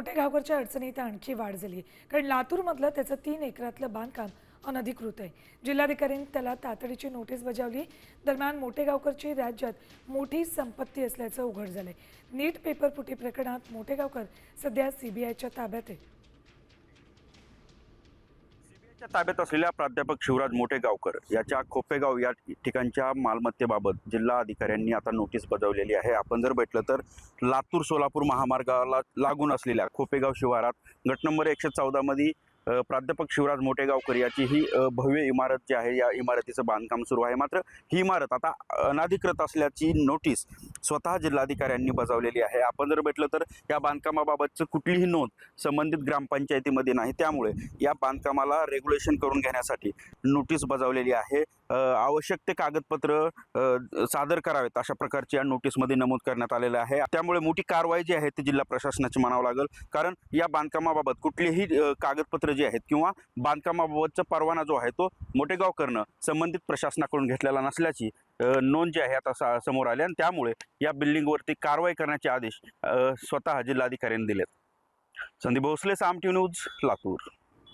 मोठेगावकरच्या अडचणीत आणखी वाढ झाली, कारण लातूरमधलं त्याचं 3 एकरातलं बांधकाम अनधिकृत आहे। जिल्हाधिकाऱ्यांनी त्याला तातडीची नोटीस बजावली। दरम्यान मोठेगावकरची राज्यात मोठी संपत्ती असल्याचं उघड झालंय। नीट पेपर फुटी प्रकरणात मोठेगावकर सध्या सीबीआयच्या ताब्यात आहे। सीबीआयच्या ताब्यात असलेल्या प्राध्यापक शिवराज मोठेगावकर याच्या खोपेगाव या ठिकाणच्या मालमत्तेबाबत जिल्हा अधिकाऱ्यांनी आता नोटीस बजावलेली आहे। आपण जर भेटलं तर लातूर सोलापूर महामार्गाला लागून असलेल्या खोपेगाव शिवारात गट नंबर 114 मध्ये प्राध्यापक शिवराज मोठेगावकर याची ही भव्य इमारत जी आहे, या इमारतीचं बांधकाम सुरू आहे। मात्र ही इमारत आता अनधिकृत असल्याची नोटीस स्वतः जिल्हाधिकाऱ्यांनी बजावलेली आहे। आपण जर भेटलं तर या बांधकामाबाबतचं कुठलीही नोंद संबंधित ग्रामपंचायतीमध्ये नाही, त्यामुळे या बांधकामाला रेग्युलेशन करून घेण्यासाठी नोटीस बजावलेली आहे। आवश्यक ते कागदपत्र सादर करावेत अशा प्रकारची या नोटीसमध्ये नमूद करण्यात आलेलं आहे। त्यामुळे मोठी कारवाई जी आहे ती जिल्हा प्रशासनाची म्हणावं लागेल, कारण या बांधकामाबाबत कुठलीही कागदपत्र जी आहेत किंवा बांधकामाबाबतचा परवाना जो आहे तो मोठेगावकरनं संबंधित प्रशासनाकडून घेतलेला नसल्याची नोंद जी आहे आता समोर आली, आणि त्यामुळे या बिल्डिंगवरती कारवाई करण्याचे आदेश स्वतः जिल्हाधिकाऱ्यांनी दिलेत। संदीप भोसले, साम टीव्ही न्यूज, लातूर।